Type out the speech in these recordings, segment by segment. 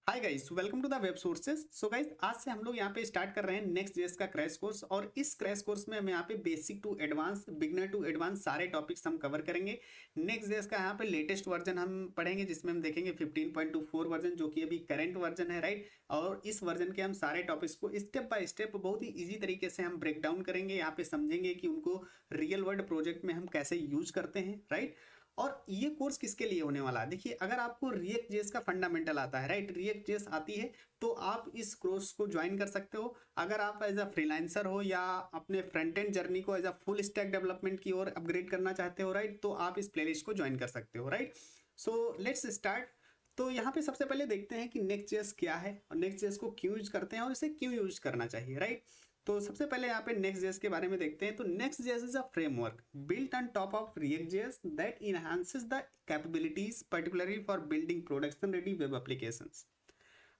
Hi guys, welcome to the web sources. So guys, आज से हम लोग यहाँ पे स्टार्ट कर रहे हैं नेक्स्ट जेएस का क्रैश कोर्स। और इस क्रैश कोर्स में हम यहाँ पे basic to advance, beginner to advance सारे टॉपिक्स हम कवर करेंगे। नेक्स्ट जेएस का यहाँ पे लेटेस्ट वर्जन हम पढ़ेंगे, जिसमें हम देखेंगे 15.24 वर्जन, जो कि अभी करंट वर्जन है, राइट। और इस वर्जन के हम सारे टॉपिक्स को स्टेप बाय स्टेप बहुत ही ईजी तरीके से हम ब्रेक डाउन करेंगे। यहाँ पे समझेंगे कि उनको रियल वर्ल्ड प्रोजेक्ट में हम कैसे यूज करते हैं, राइट। और ये कोर्स किसके लिए होने वाला है, देखिए, अगर आपको रिएक्ट जेएस का फंडामेंटल आता है, राइट, रिएक्ट जेएस आती है, तो आप इस कोर्स को ज्वाइन कर सकते हो। अगर आप एज अ फ्रीलांसर हो या अपने फ्रंट एंड जर्नी को as a full stack development की ओर अपग्रेड करना चाहते हो, राइट, तो आप इस प्लेलिस्ट को ज्वाइन कर सकते हो, राइट। So let's start. तो यहाँ पे सबसे पहले देखते हैं कि नेक्स्ट जेएस क्या है और नेक्स्ट जेएस को क्यों यूज करते हैं और इसे क्यों यूज करना चाहिए, राइट। तो सबसे पहले यहाँ पे नेक्स्ट जेएस के बारे में देखते हैं। तो Next JS is a framework built on top of React JS that enhances the capabilities particularly for building production ready web applications.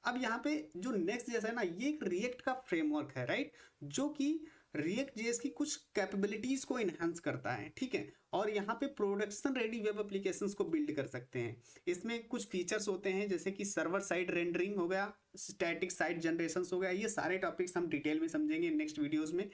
अब यहाँ पे जो नेक्स्ट जेएस है ना, ये एक रिएक्ट का फ्रेमवर्क है, राइट, जो कि रिएक्ट जेएस की कुछ कैपेबिलिटीज को इनहांस करता है, ठीक है। और यहाँ पे प्रोडक्शन रेडी वेब एप्लीकेशंस को बिल्ड कर सकते हैं। इसमें कुछ फीचर्स होते हैं, जैसे कि सर्वर साइड रेंडरिंग हो गया, स्टैटिक साइट जनरेशन हो गया। ये सारे टॉपिक्स हम डिटेल में समझेंगे नेक्स्ट वीडियोज में।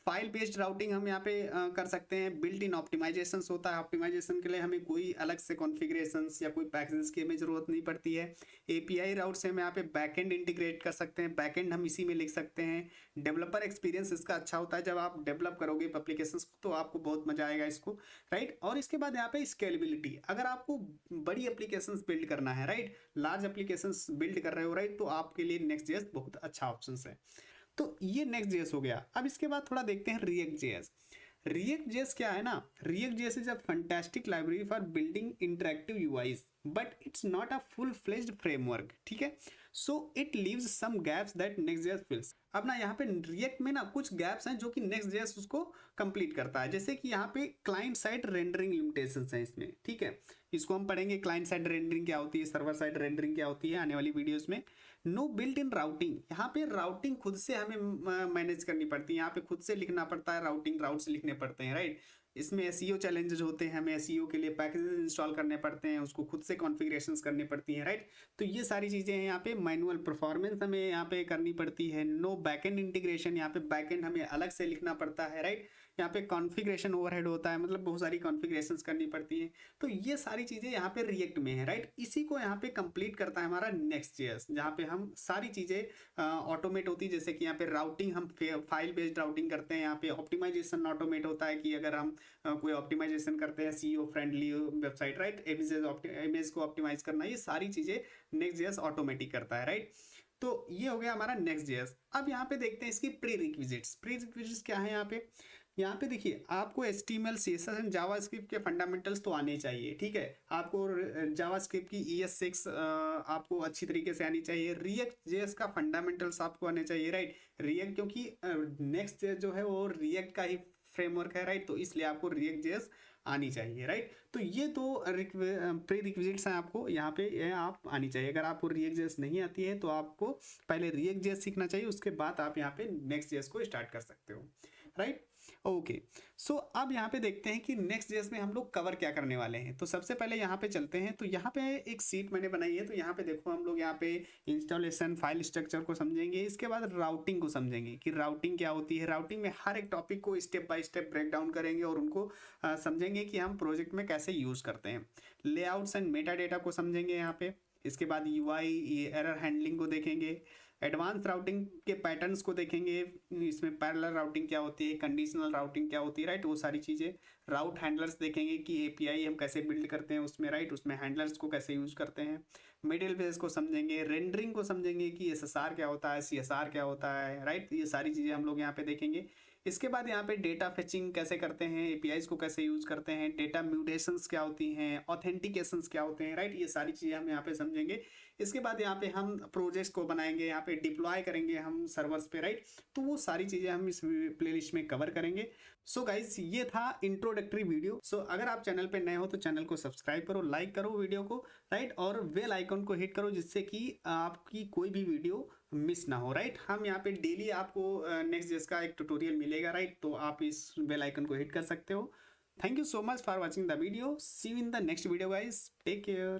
फाइल बेस्ड राउटिंग हम यहाँ पे कर सकते हैं। बिल्ट इन ऑप्टिमाइजेशन होता है, ऑप्टिमाइजेशन के लिए हमें कोई अलग से कॉन्फ़िगरेशन या कोई पैकेजेस की हमें ज़रूरत नहीं पड़ती है। एपीआई राउट से हम यहाँ पे बैकएंड इंटीग्रेट कर सकते हैं, बैकएंड हम इसी में लिख सकते हैं। डेवलपर एक्सपीरियंस इसका अच्छा होता है, जब आप डेवलप करोगे एप्लीकेशंस को तो आपको बहुत मजा आएगा इसको, राइट। और इसके बाद यहाँ पे स्केलेबिलिटी, अगर आपको बड़ी एप्लीकेशंस बिल्ड करना है, राइट, लार्ज एप्लीकेशंस बिल्ड कर रहे हो, राइट, तो आपके लिए नेक्स्ट जेएस बहुत अच्छा ऑप्शन है। तो ये नेक्स्ट जेएस हो गया। अब इसके बाद थोड़ा देखते हैं रिएक्ट जेएस। रिएक्ट जेएस क्या है ना, React JS is a fantastic library for building interactive UIs, but it's not a full fledged framework, ठीक है। So it leaves some gaps that Next JS fills. अब ना यहाँ पे रिएक्ट में ना कुछ गैप्स हैं जो कि नेक्स्ट जेएस उसको कंप्लीट करता है। जैसे कि यहाँ पे क्लाइंट साइड रेंडरिंग लिमिटेशंस हैं इसमें, ठीक है। इसको हम पढ़ेंगे, क्लाइंट साइड रेंडरिंग क्या होती है, सर्वर साइड रेंडरिंग क्या होती है, आने वाली वीडियोस में। नो बिल्ट इन राउटिंग, यहाँ पे राउटिंग खुद से हमें मैनेज करनी पड़ती है, यहाँ पे खुद से लिखना पड़ता है, राउटिंग राउट्स लिखने पड़ते हैं, राइट। इसमें एसईओ चैलेंजेस होते हैं, हमें एसईओ के लिए पैकेजेस इंस्टॉल करने पड़ते हैं, उसको खुद से कॉन्फ़िगरेशंस करनी पड़ती हैं, राइट। तो ये सारी चीज़ें हैं यहाँ पे। मैनुअल परफॉर्मेंस हमें यहाँ पे करनी पड़ती है। नो बैकएंड इंटीग्रेशन, यहाँ पे बैकएंड हमें अलग से लिखना पड़ता है, राइट। यहाँ पे कॉन्फ़िगरेशन ओवरहेड होता है, मतलब बहुत सारी कॉन्फ़िगरेशंस करनी पड़ती हैं। तो ये सारी चीज़ें यहाँ पे रिएक्ट में है, राइट। इसी को यहाँ पे कंप्लीट करता है हमारा नेक्स्ट जेएस, जहाँ पे हम सारी चीज़ें ऑटोमेट होती है। जैसे कि यहाँ पे राउटिंग हम फाइल बेस्ड राउटिंग करते हैं, यहाँ पे ऑप्टिमाइजेशन ऑटोमेट होता है कि अगर हम कोई ऑप्टिमाइजेशन करते हैं, CEO friendly website, right, image को ऑप्टिमाइज करना, ये सारी चीज़ें नेक्स्ट जेएस ऑटोमेटिक करता है, राइट। तो ये हो गया हमारा नेक्स्ट जेएस। अब यहाँ पे देखते हैं इसकी प्री रिक्विजिट्स। प्री रिक्विजिट्स क्या है यहाँ पे देखिए, आपको HTML CSS एंड जावास्क्रिप्ट के फंडामेंटल्स तो आने चाहिए, ठीक है। आपको जावास्क्रिप्ट की ES6 आपको अच्छी तरीके से आनी चाहिए। रिएक्ट जेएस का फंडामेंटल्स आपको आने चाहिए, राइट। रिएक्ट, क्योंकि नेक्स्ट जेएस जो है वो रिएक्ट का ही फ्रेमवर्क है, राइट, तो इसलिए आपको रिएक्ट जेएस आनी चाहिए, राइट। तो ये तो प्री रिक्विजिट्स हैं, आपको यहाँ पे आप आनी चाहिए। अगर आपको रिएक्ट जेएस नहीं आती है तो आपको पहले रिएक्ट जेएस सीखना चाहिए, उसके बाद आप यहाँ पे नेक्स्ट जेएस को स्टार्ट कर सकते हो, राइट। ओके, सो अब यहाँ पे देखते हैं कि नेक्स्ट जेएस में हम लोग कवर क्या करने वाले हैं। तो सबसे पहले यहाँ पे चलते हैं। तो यहाँ पे एक सीट मैंने बनाई है, तो यहाँ पे देखो, हम लोग यहाँ पे इंस्टॉलेशन फाइल स्ट्रक्चर को समझेंगे। इसके बाद राउटिंग को समझेंगे कि राउटिंग क्या होती है। राउटिंग में हर एक टॉपिक को step by step break down करेंगे और उनको समझेंगे कि हम प्रोजेक्ट में कैसे यूज़ करते हैं। लेआउट्स एंड मेटा डेटा को समझेंगे यहाँ पे। इसके बाद यूआई एरर हैंडलिंग को देखेंगे। एडवांस राउटिंग के पैटर्न्स को देखेंगे, इसमें पैरेलल राउटिंग क्या होती है, कंडीशनल राउटिंग क्या होती है, राइट, वो सारी चीज़ें। राउट हैंडलर्स देखेंगे कि एपीआई हम कैसे बिल्ड करते हैं उसमें, राइट, उसमें हैंडलर्स को कैसे यूज़ करते हैं। मिडिल वेज को समझेंगे। रेंडरिंग को समझेंगे कि एसएसआर क्या होता है, सीएसआर क्या होता है, राइट। ये सारी चीज़ें हम लोग यहाँ पे देखेंगे। इसके बाद यहाँ पे डेटा फेचिंग कैसे करते हैं, एपीआईज को कैसे यूज़ करते हैं, डेटा म्यूटेशंस क्या होती हैं, ऑथेंटिकेशंस क्या होते हैं, राइट, ये सारी चीज़ें हम यहाँ पे समझेंगे। इसके बाद यहाँ पे हम प्रोजेक्ट्स को बनाएंगे, यहाँ पे डिप्लॉय करेंगे हम सर्वर्स पे, राइट। तो वो सारी चीज़ें हम इस प्लेलिस्ट में कवर करेंगे। सो गाइस, ये था इंट्रोडक्टरी वीडियो। सो अगर आप चैनल पे नए हो तो चैनल को सब्सक्राइब करो, लाइक करो वीडियो को, राइट, और बेल आइकन को हिट करो, जिससे कि आपकी कोई भी वीडियो मिस ना हो, राइट। हम यहाँ पे डेली आपको नेक्स्ट जेएस का एक ट्यूटोरियल मिलेगा, राइट, तो आप इस बेल आइकन को हिट कर सकते हो। Thank you so much for watching the video. See you in the next video guys, take care.